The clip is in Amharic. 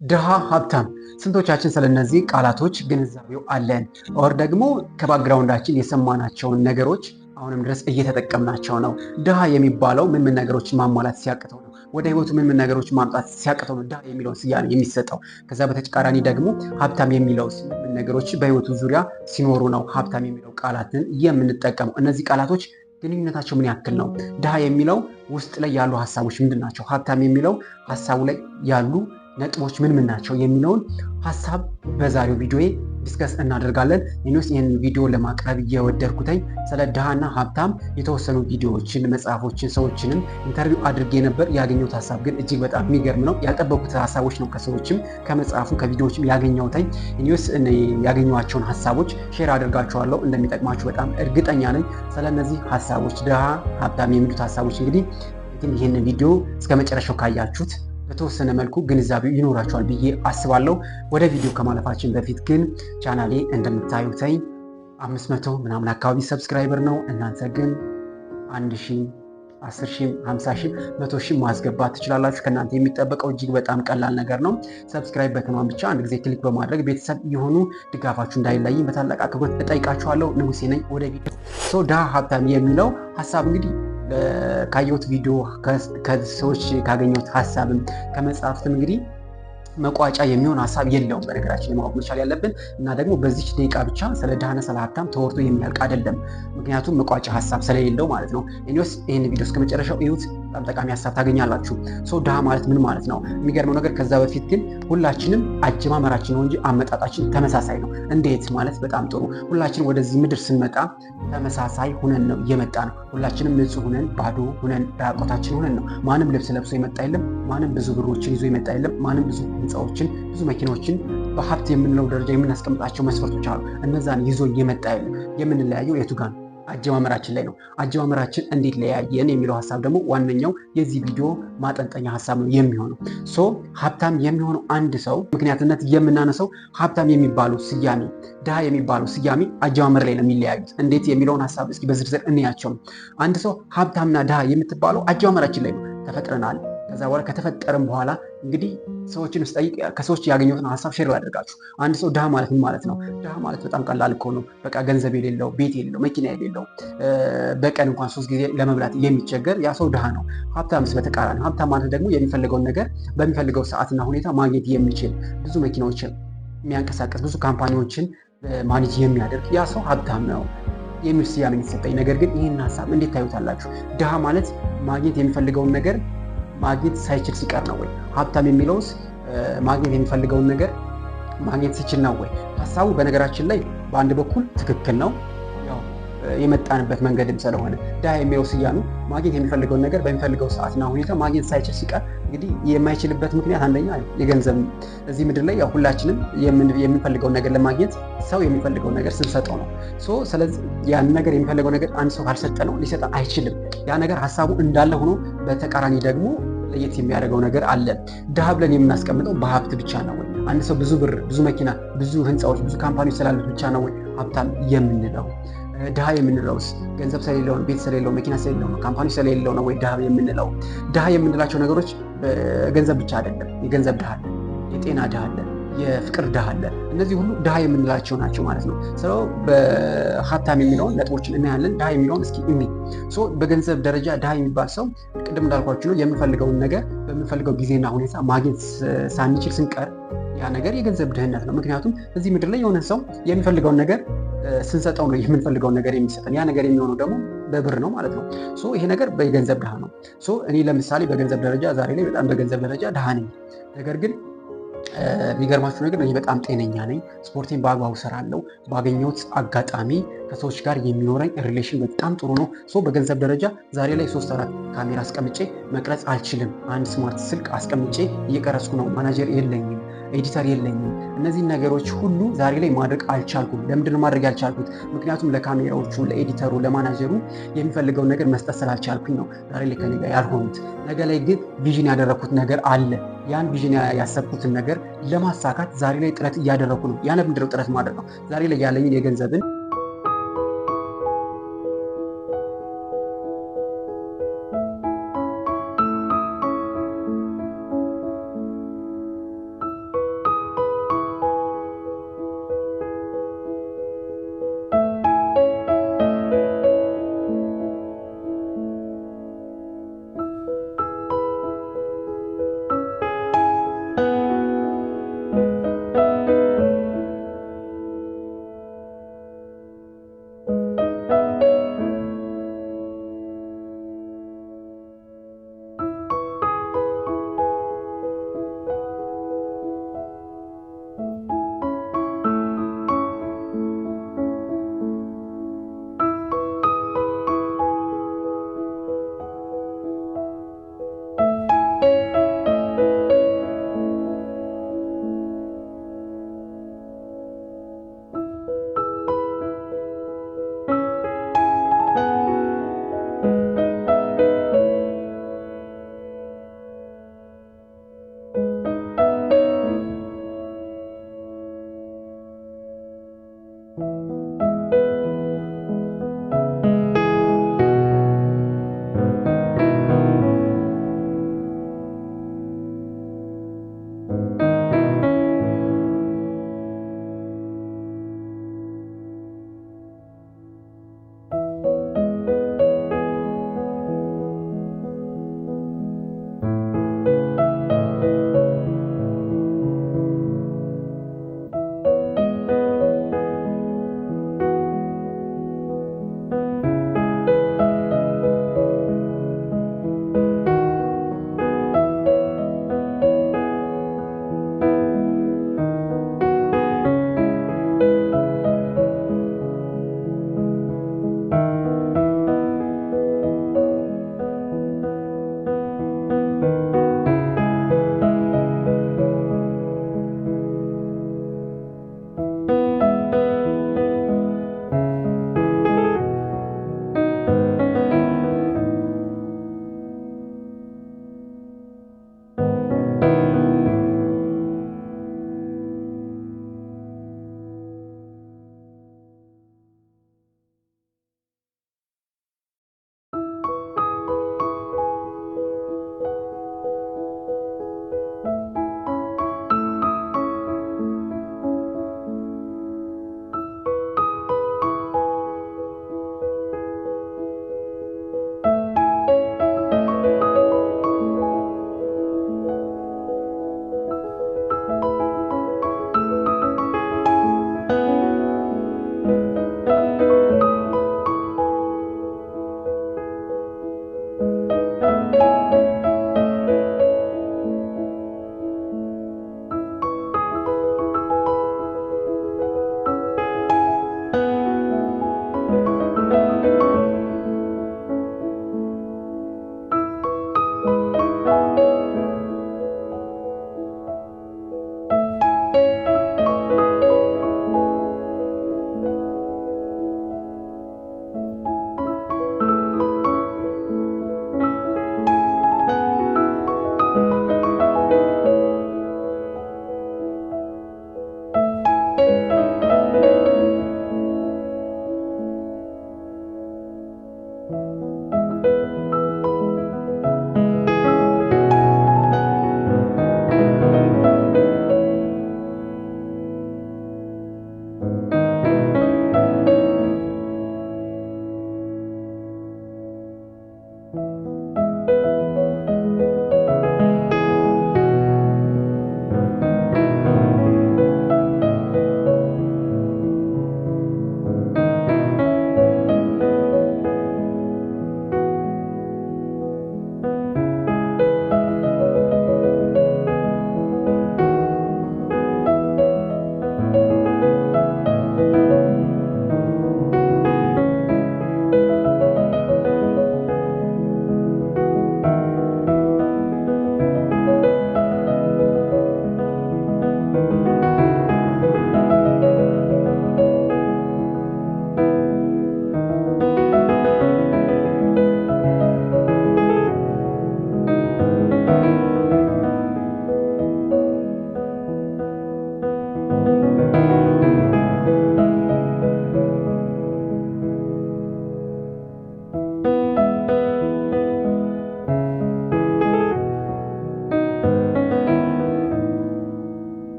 ድሃ፣ ሀብታም ስንቶቻችን ስለነዚህ ቃላቶች ግንዛቤው አለን? ኦር ደግሞ ከባክግራውንዳችን የሰማናቸውን ነገሮች አሁንም ድረስ እየተጠቀምናቸው ነው? ድሃ የሚባለው ምን ነገሮችን ማሟላት ሲያቅተው ነው? ወደ ህይወቱ ምን ነገሮች ማምጣት ሲያቅተው ነው ድሃ የሚለውን ስያሜ የሚሰጠው? ከዛ በተቃራኒ ደግሞ ሀብታም የሚለው ምን ነገሮች በህይወቱ ዙሪያ ሲኖሩ ነው ሀብታም የሚለው ቃላትን የምንጠቀመው? እነዚህ ቃላቶች ግንኙነታቸው ምን ያክል ነው? ድሃ የሚለው ውስጥ ላይ ያሉ ሀሳቦች ምንድን ናቸው? ሀብታም የሚለው ሀሳቡ ላይ ያሉ ነጥቦች ምን ናቸው የሚለውን ሀሳብ በዛሬው ቪዲዮዬ ዲስከስ እናደርጋለን። እኔስ ይህን ቪዲዮ ለማቅረብ እየወደድኩትኝ ስለ ድሃና ሀብታም የተወሰኑ ቪዲዮዎችን፣ መጽሐፎችን፣ ሰዎችንም ኢንተርቪው አድርጌ ነበር። ያገኘሁት ሀሳብ ግን እጅግ በጣም የሚገርም ነው። ያልጠበቁት ሀሳቦች ነው ከሰዎችም ከመጽሐፉ ከቪዲዮዎችም ያገኘሁትኝ። እኔስ ያገኘኋቸውን ሀሳቦች ሼር አድርጋቸዋለሁ። እንደሚጠቅማችሁ በጣም እርግጠኛ ነኝ። ስለነዚህ ሀሳቦች ድሃ ሀብታም የሚሉት ሀሳቦች እንግዲህ ይህንን ቪዲዮ እስከ መጨረሻው ካያችሁት በተወሰነ መልኩ ግንዛቤው ይኖራቸዋል ብዬ አስባለሁ። ወደ ቪዲዮ ከማለፋችን በፊት ግን ቻናሌ እንደምታዩተኝ 500 ምናምን አካባቢ ሰብስክራይበር ነው። እናንተ ግን 1000፣ 10,000፣ 50,000፣ 100,000 ማስገባት ትችላላችሁ። ከእናንተ የሚጠበቀው እጅግ በጣም ቀላል ነገር ነው። ሰብስክራይብ በተኗን ብቻ አንድ ጊዜ ክሊክ በማድረግ ቤተሰብ የሆኑ ድጋፋችሁ እንዳይለይኝ በታላቅ አክብሮት እጠይቃችኋለሁ። ንጉሴ ነኝ። ወደ ቪዲዮ ድሃ ሀብታም የሚለው ሀሳብ እንግዲህ ካየሁት ቪዲዮ ከሰዎች ካገኘሁት ሀሳብም ከመጽሐፍትም እንግዲህ መቋጫ የሚሆን ሀሳብ የለውም። በነገራችን ማወቅ መቻል ያለብን እና ደግሞ በዚች ደቂቃ ብቻ ስለ ድሃና ስለ ሀብታም ተወርቶ የሚያልቅ አይደለም። ምክንያቱም መቋጫ ሀሳብ ስለሌለው ማለት ነው። እኔስ ይህን ቪዲዮ እስከ መጨረሻው እዩት። በጣም ጠቃሚ ሀሳብ ታገኛላችሁ። ድሃ ማለት ምን ማለት ነው? የሚገርመው ነገር ከዛ በፊት ግን ሁላችንም አጀማመራችን ነው እንጂ አመጣጣችን ተመሳሳይ ነው። እንዴት ማለት በጣም ጥሩ። ሁላችንም ወደዚህ ምድር ስንመጣ ተመሳሳይ ሁነን ነው የመጣ ነው። ሁላችንም ንጹህ ሁነን ባዶ ሁነን ራቆታችን ሁነን ነው። ማንም ልብስ ለብሶ የመጣ የለም። ማንም ብዙ ብሮችን ይዞ የመጣ የለም። ማንም ብዙ ህንፃዎችን፣ ብዙ መኪናዎችን በሀብት የምንለው ደረጃ የምናስቀምጣቸው መስፈርቶች አሉ። እነዛን ይዞ የመጣ የለም። የምንለያየው የቱ ጋር ነው? አጀማመራችን ላይ ነው። አጀማመራችን እንዴት ለያየን የሚለው ሀሳብ ደግሞ ዋነኛው የዚህ ቪዲዮ ማጠንጠኛ ሀሳብ ነው የሚሆነው። ሀብታም የሚሆነው አንድ ሰው ምክንያትነት የምናነሳው ሀብታም የሚባለው ስያሜ፣ ድሃ የሚባለው ስያሜ አጀማመር ላይ ነው የሚለያዩት። እንዴት የሚለውን ሀሳብ እስኪ በዝርዝር እንያቸው። አንድ ሰው ሀብታምና ድሃ የምትባለው አጀማመራችን ላይ ነው። ተፈጥረናል። ከዛ በኋላ ከተፈጠረም በኋላ እንግዲህ ሰዎችን ስጠይቅ ከሰዎች ያገኘሁትን ሀሳብ ሼር ያደርጋችሁ። አንድ ሰው ድሃ ማለት ምን ማለት ነው? ድሃ ማለት በጣም ቀላል እኮ ነው። በቃ ገንዘብ የሌለው፣ ቤት የሌለው፣ መኪና የሌለው፣ በቀን እንኳን 3 ጊዜ ለመብላት የሚቸገር ያ ሰው ድሃ ነው። ሀብታምስ በተቃራኒ፣ ሀብታም ማለት ደግሞ የሚፈልገውን ነገር በሚፈልገው ሰዓትና ሁኔታ ማግኘት የሚችል፣ ብዙ መኪናዎችን የሚያንቀሳቀስ፣ ብዙ ካምፓኒዎችን ማኔጅ የሚያደርግ ያ ሰው ሀብታም ነው የሚል ስያሜ የተሰጠኝ። ነገር ግን ይህን ሀሳብ እንዴት ታዩታላችሁ? ድሃ ማለት ማግኘት የሚፈልገውን ነገር ማግኘት ሳይችል ሲቀር ነው ወይ? ሀብታም የሚለውስ ማግኘት የሚፈልገውን ነገር ማግኘት ሲችል ነው ወይ? ሀሳቡ በነገራችን ላይ በአንድ በኩል ትክክል ነው፣ ያው የመጣንበት መንገድም ስለሆነ። ድሃ የሚለው ስያሜ ማግኘት የሚፈልገውን ነገር በሚፈልገው ሰዓትና ሁኔታ ማግኘት ሳይችል ሲቀር እንግዲህ የማይችልበት ምክንያት አንደኛ የገንዘብ፣ እዚህ ምድር ላይ ያው ሁላችንም የምንፈልገውን ነገር ለማግኘት ሰው የሚፈልገውን ነገር ስንሰጠው ነው። ስለዚህ ያን ነገር የሚፈልገው ነገር አንድ ሰው ካልሰጠ ነው ሊሰጥ አይችልም። ያ ነገር ሀሳቡ እንዳለ ሆኖ በተቃራኒ ደግሞ ለየት የሚያደርገው ነገር አለ። ድሃ ብለን የምናስቀምጠው በሀብት ብቻ ነው ወይ? አንድ ሰው ብዙ ብር፣ ብዙ መኪና፣ ብዙ ህንፃዎች፣ ብዙ ካምፓኒዎች ስላሉት ብቻ ነው ወይ ሀብታም የምንለው? ድሃ የምንለውስ ገንዘብ ስለሌለው ነው፣ ቤት ስለሌለው፣ መኪና ስለሌለው ነው፣ ካምፓኒ ስለሌለው ነው ወይ ድሃ የምንለው? ድሃ የምንላቸው ነገሮች ገንዘብ ብቻ አይደለም። የገንዘብ ድሃ አለ፣ የጤና ድሃ አለ፣ የፍቅር ድሃ አለ። እነዚህ ሁሉ ድሃ የምንላቸው ናቸው ማለት ነው። በሀብታም የሚለውን ነጥቦችን እናያለን። ድሃ የሚለውን እስኪ እኔ በገንዘብ ደረጃ ድሃ የሚባል ሰው ቅድም እንዳልኳችሁ ነው። የምንፈልገውን ነገር በምንፈልገው ጊዜና ሁኔታ ማግኘት ሳንችል ስንቀር ያ ነገር የገንዘብ ድህነት ነው። ምክንያቱም እዚህ ምድር ላይ የሆነ ሰው የሚፈልገውን ነገር ስንሰጠው ነው የምንፈልገውን ነገር የሚሰጠን። ያ ነገር የሚሆነው ደግሞ በብር ነው ማለት ነው። ይሄ ነገር በገንዘብ ድሃ ነው። እኔ ለምሳሌ በገንዘብ ደረጃ ዛሬ ላይ በጣም በገንዘብ ደረጃ ድሃ ነኝ። ነገር ግን የሚገርማችሁ ነገር እኔ በጣም ጤነኛ ነኝ። ስፖርቴን በአግባቡ ሰራለሁ። ባገኘሁት አጋጣሚ ከሰዎች ጋር የሚኖረኝ ሪሌሽን በጣም ጥሩ ነው። በገንዘብ ደረጃ ዛሬ ላይ 3-4 ካሜራ አስቀምጬ መቅረጽ አልችልም። አንድ ስማርት ስልክ አስቀምጬ እየቀረጽኩ ነው። ማናጀር የለኝም፣ ኤዲተር የለኝም። እነዚህን ነገሮች ሁሉ ዛሬ ላይ ማድረግ አልቻልኩም። ለምንድን ነው ማድረግ ያልቻልኩት? ምክንያቱም ለካሜራዎቹ፣ ለኤዲተሩ፣ ለማናጀሩ የሚፈልገውን ነገር መስጠት ስላልቻልኩኝ ነው ዛሬ ላይ ከኔ ጋር ያልሆኑት። ነገ ላይ ግን ቪዥን ያደረኩት ነገር አለ። ያን ቪዥን ያሰብኩትን ነገር ለማሳካት ዛሬ ላይ ጥረት እያደረኩ ነው። ያን ምንድነው ጥረት ማድረግ ነው። ዛሬ ላይ ያለኝን የገንዘብን